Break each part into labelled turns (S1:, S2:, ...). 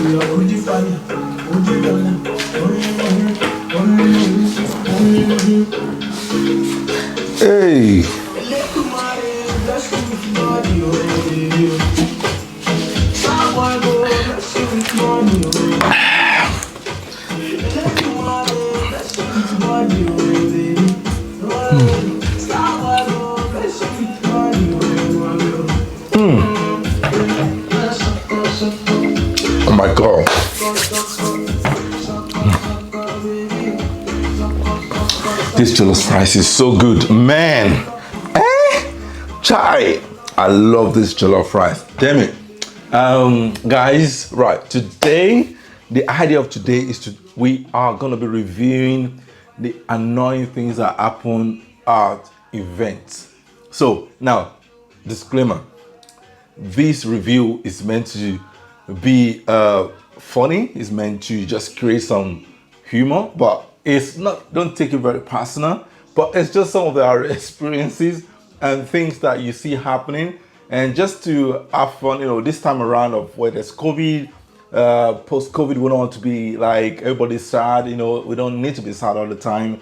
S1: Hey. Oh my God. This jollof rice is so good, man. Chai, I love this jollof rice. Damn it. Guys, right, today, the idea of today is we are going to be reviewing the annoying things that happen at events. So now, disclaimer, this review is meant to be funny, it's meant to just create some humor, but it's not, don't take it very personal, but it's just some of our experiences and things that you see happening, and just to have fun, this time around of where there's COVID, post-COVID, we don't want to be like everybody's sad, we don't need to be sad all the time.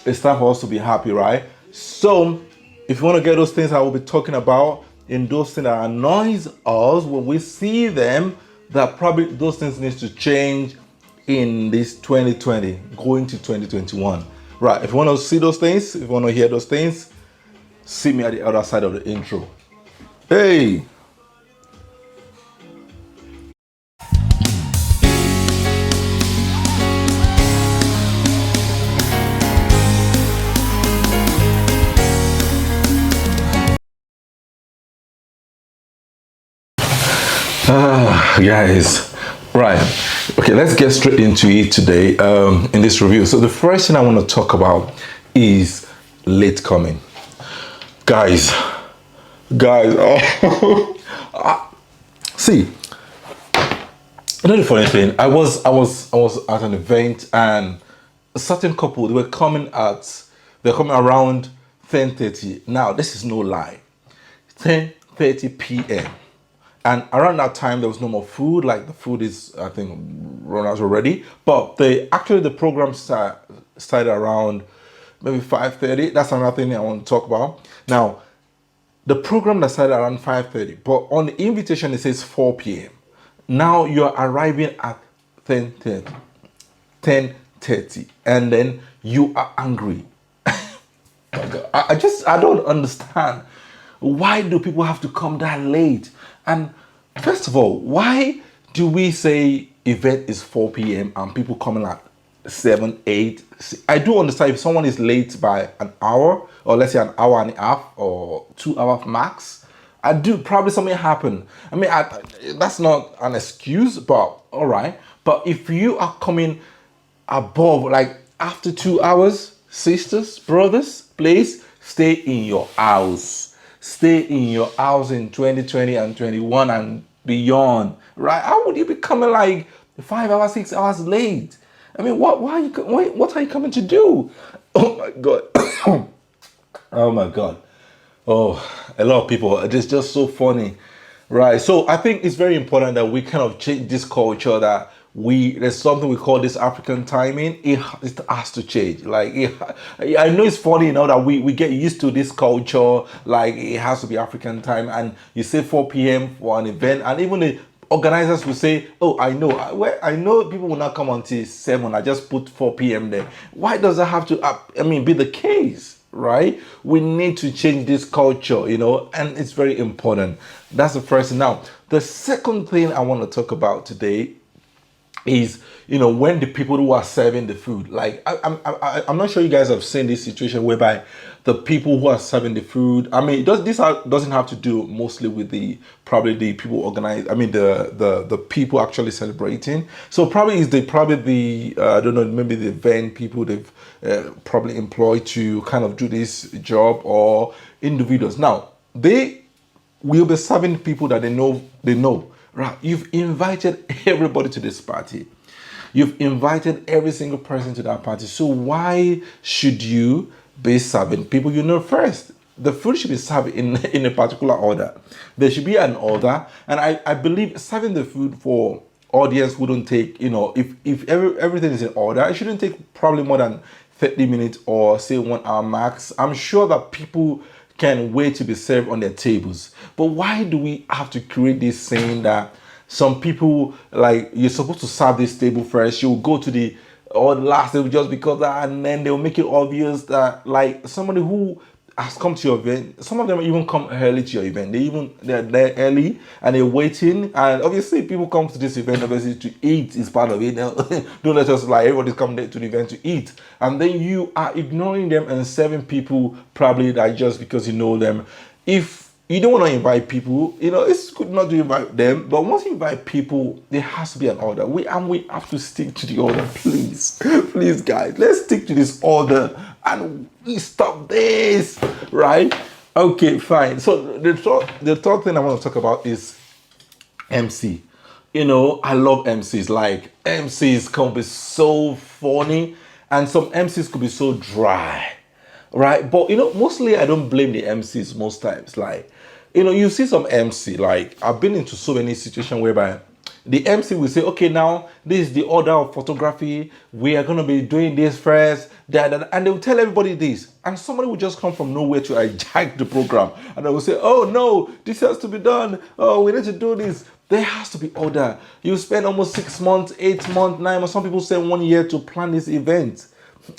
S1: It's time for us to be happy, right? So if you want to get those things I will be talking about, in those things that annoys us when we see them, that probably those things need to change in this 2020 going to 2021, right? If you want to see those things, if you want to hear those things, see me at the other side of the intro. Hey. Guys, right, okay, let's get straight into it today in this review. So the first thing I want to talk about is late coming. Guys, see, the funny thing, I was at an event, and a certain couple, they're coming around 10:30. Now this is no lie, 10:30 p.m. And around that time, there was no more food. Like, the food is, I think, run out already. But the program started around maybe 5:30. That's another thing I want to talk about. Now, the program that started around 5:30, but on the invitation, it says 4 p.m. Now you're arriving at 10:30, and then you are angry. I don't understand. Why do people have to come that late? And first of all, why do we say event is 4 p.m. and people coming at 7, 8? I do understand if someone is late by an hour, or let's say an hour and a half or 2 hours max. Probably something happened. I mean, that's not an excuse, but all right. But if you are coming above, like after 2 hours, sisters, brothers, please stay in your house. Stay in your house in 2020 and 21 and beyond, right? How would you be coming like 5 hours, 6 hours late? I mean, what are you coming to do? Oh my God. Oh my God. Oh, a lot of people, it's just so funny, right? So I think it's very important that we kind of change this culture, that there's something we call this African timing. It has to change. Like, I know it's funny, that we get used to this culture, like it has to be African time, and you say 4 p.m. for an event, and even the organizers will say, oh, I know people will not come until 7, I just put 4 p.m. there. Why does that have to be the case, right? We need to change this culture, and it's very important. That's the first thing. Now, the second thing I want to talk about today is, when the people who are serving the food, like I'm not sure you guys have seen this situation whereby the people who are serving the food, doesn't have to do mostly with the people organize, the people actually celebrating. So probably I don't know, maybe the event people they've probably employed to kind of do this job, or individuals. Now they will be serving people that they know. Right, you've invited everybody to this party. You've invited every single person to that party. So why should you be serving people first? The food should be served in a particular order. There should be an order. And I believe serving the food for audience wouldn't take, if everything is in order, it shouldn't take probably more than 30 minutes or say 1 hour max. I'm sure that people can wait to be served on their tables. But why do we have to create this saying that some people, like, you're supposed to serve this table first, you'll go to the or the last table just because that, and then they'll make it obvious that, like, somebody who has come to your event, some of them even come early to your event. They're there early and they're waiting. And obviously, people come to this event obviously to eat is part of it. Don't let us like everybody's coming there to the event to eat, and then you are ignoring them and serving people probably that just because you know them. If you don't want to invite people, it's good not to invite them. But once you invite people, there has to be an order. We have to stick to the order, please, please, guys. Let's stick to this order and we stop this, right? Okay, fine. So the third thing I want to talk about is MC. I love MCs. Like, MCs can be so funny, and some MCs could be so dry, right? But mostly I don't blame the MCs most times. Like, you see some MC, like, I've been into so many situations whereby the MC will say, okay, now this is the order of photography. We are going to be doing this first, that, and they will tell everybody this. And somebody will just come from nowhere to hijack the program. And they will say, oh, no, this has to be done. Oh, we need to do this. There has to be order. You spend almost 6 months, 8 months, 9 months. Some people say 1 year to plan this event.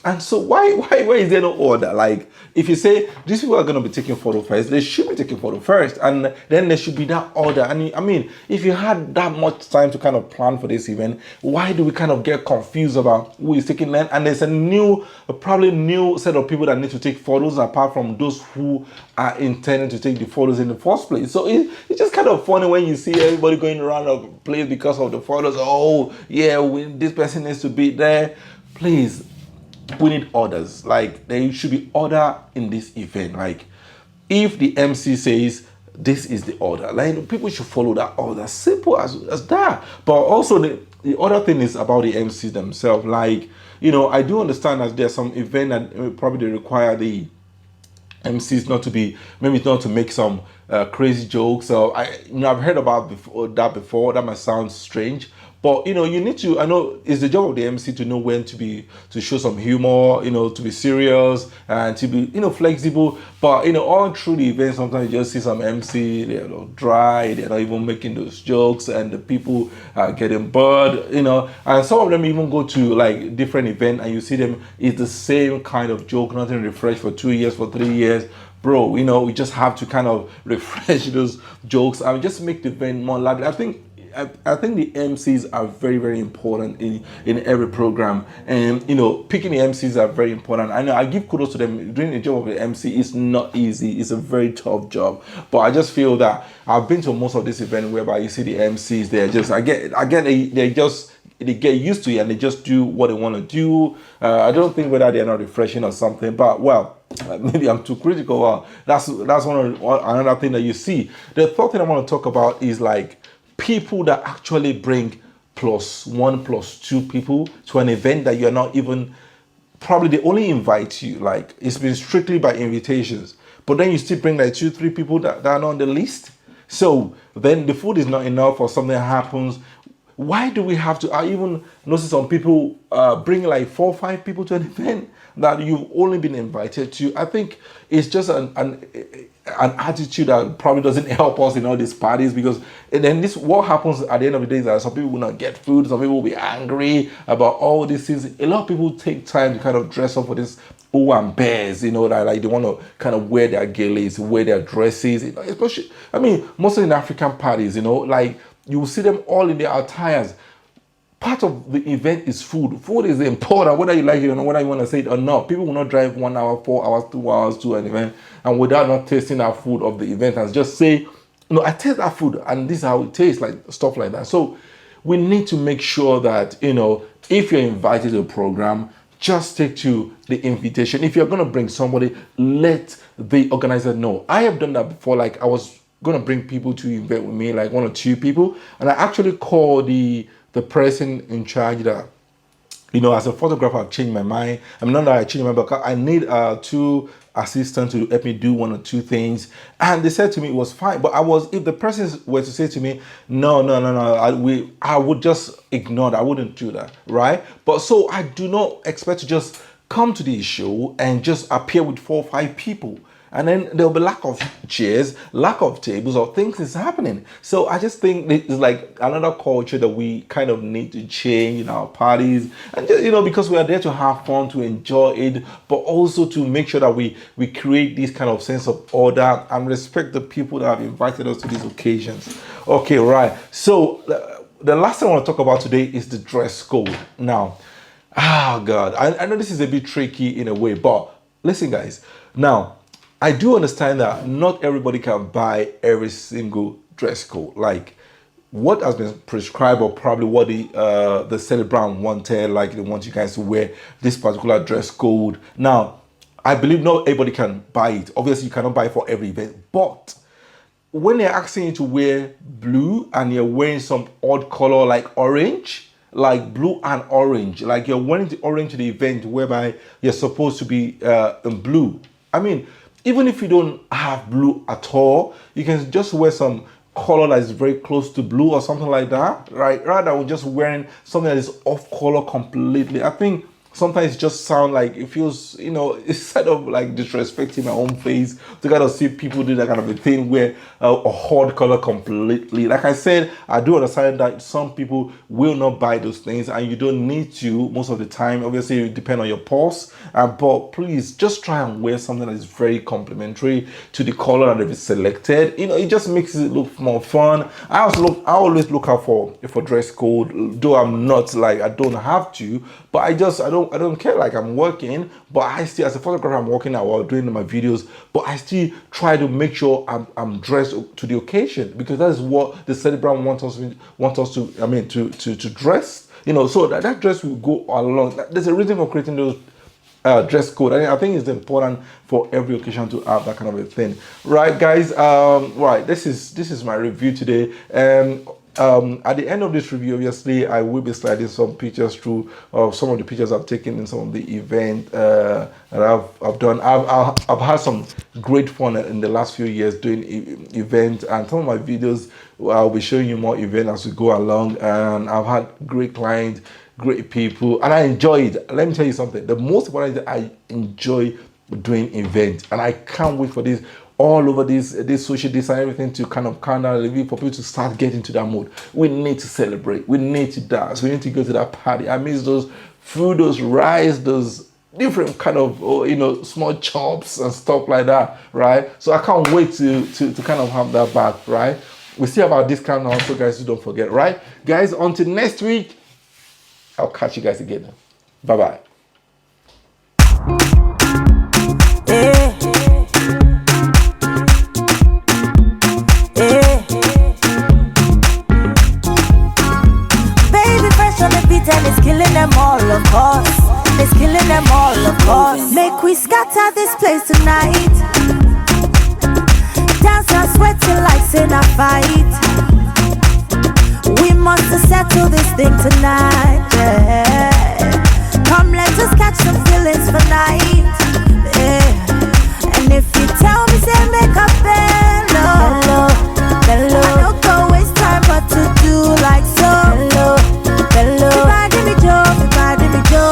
S1: And so why is there no order? Like, if you say these people are going to be taking photo first, they should be taking photo first, and then there should be that order. And I mean, if you had that much time to kind of plan for this event, why do we kind of get confused about who is taking them? And there's probably new set of people that need to take photos apart from those who are intending to take the photos in the first place. So it's just kind of funny when you see everybody going around the place because of the photos. Oh yeah, this person needs to be there. Please. We need orders. Like, there should be order in this event. Like, if the MC says this is the order, like, people should follow that order. Simple as that. But also the other thing is about the MCs themselves. Like, I do understand that there's some event that probably they require the MCs not to make some crazy jokes. So I've heard about that before. That might sound strange. But you need to. I know it's the job of the MC to know when to show some humor, to be serious and to be flexible. But all through the event, sometimes you just see some MC, they're dry, they're not even making those jokes, and the people are getting bored, And some of them even go to like different events, and you see them, it's the same kind of joke, nothing refreshed for 2 years, for 3 years. Bro, we just have to kind of refresh those jokes and just make the event more lively. I think the MCs are very, very important in every program, and picking the MCs are very important. I know I give kudos to them. Doing the job of the MC is not easy. It's a very tough job, but I just feel that I've been to most of this event whereby you see the MCs. They get used to it and they just do what they want to do. I don't think whether they're not refreshing or something, but well, maybe I'm too critical. Well, that's another thing that you see. The third thing I want to talk about is like people that actually bring +1, +2 people to an event that you're not even, probably they only invite you, like it's been strictly by invitations, but then you still bring like 2, 3 people that are not on the list. So then the food is not enough or something happens. Why do we have to? I even notice some people bring like 4 or 5 people to an event that you've only been invited to. I think it's just an attitude that probably doesn't help us in all these parties, because and then what happens at the end of the day is that some people will not get food, some people will be angry about all these things. A lot of people take time to kind of dress up for this and bears, that like they want to kind of wear their galas, wear their dresses, especially, I mean, mostly in African parties, like you will see them all in their attires. Part of the event is food. Food is important, whether you like it or whether you want to say it or not. People will not drive 1 hour, 4 hours, 2 hours to an event and without not tasting that food of the event and just say, I taste that food and this is how it tastes, like stuff like that. So we need to make sure that, if you're invited to a program, just stick to the invitation. If you're going to bring somebody, let the organizer know. I have done that before. Like, I was going to bring people to event with me, like 1 or 2 people, and I actually called the person in charge that, as a photographer, I've changed my mind. I'm not that I changed my mind, but I need 2 assistant to help me do 1 or 2 things, and they said to me it was fine. But if the person were to say to me, no, I would just ignore that. I wouldn't do that, right? But so I do not expect to just come to the show and just appear with 4 or 5 people. And then there'll be lack of chairs, lack of tables, or things is happening. So I just think it's like another culture that we kind of need to change in our parties. And just, because we are there to have fun, to enjoy it, but also to make sure that we create this kind of sense of order and respect the people that have invited us to these occasions. Okay, right. So the last thing I want to talk about today is the dress code. Now, God, I know this is a bit tricky in a way, but listen, guys. Now, I do understand that not everybody can buy every single dress code. Like what has been prescribed, or probably what the celebrant wanted, like they want you guys to wear this particular dress code. Now, I believe not everybody can buy it. Obviously, you cannot buy it for every event. But when they're asking you to wear blue and you're wearing some odd color like orange, like blue and orange, like you're wearing the orange to the event whereby you're supposed to be in blue. I mean, even if you don't have blue at all, you can just wear some color that is very close to blue or something like that, right? Rather than just wearing something that is off color completely. I think sometimes it just sound like it feels, it's kind of like disrespecting my own face to kind of see people do that kind of a thing where a hard color completely. Like I said, I do understand that some people will not buy those things and you don't need to most of the time. Obviously, it depends on your pulse. But please just try and wear something that is very complementary to the color that is selected. It just makes it look more fun. I always look out for dress code, though I'm not like I don't have to, but I don't care, like I'm working, but I still, as a photographer, I'm working out while doing my videos, but I still try to make sure I'm dressed to the occasion, because that is what the celebrant wants us to dress, so that dress will go along. There's a reason for creating those dress code. I think it's important for every occasion to have that kind of a thing, right, guys? Right, this is my review today. At the end of this review, obviously, I will be sliding some pictures through of some of the pictures I've taken in some of the event that I've done. I've had some great fun in the last few years doing events, and some of my videos I'll be showing you more events as we go along. And I've had great clients, great people, and I enjoy it. Let me tell you something. The most important is that I enjoy doing events, and I can't wait for this. All over this social distance and everything to kind of calm down a little bit for people to start getting into that mood. We need to celebrate. We need to dance. We need to go to that party. I miss those food, those rice, those different kind of small chops and stuff like that, right? So I can't wait to kind of have that back, right? We still have our discount now, so guys, don't forget, right? Guys, until next week, I'll catch you guys again. Bye-bye.
S2: And it's killing them all, of course. It's killing them all, of course. Make we scatter this place tonight. Dance and sweating like in a fight. We must settle this thing tonight, yeah. Come, let us catch some feelings for night, yeah. And if you tell me, say make a bello, bello, I don't go waste time but to do like so. Bello, bello.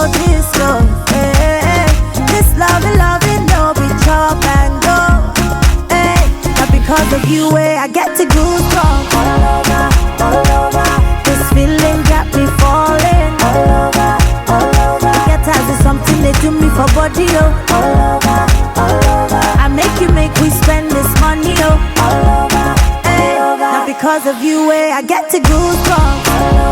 S2: This love, hey, this loving, no be chop and go, hey. Now because of you, I get to goosebumps all over. This feeling got me falling all over. Get as is something they do me for body, all over. I make we spend this money, all over. Hey. Now because of you, I get to goosebumps all over.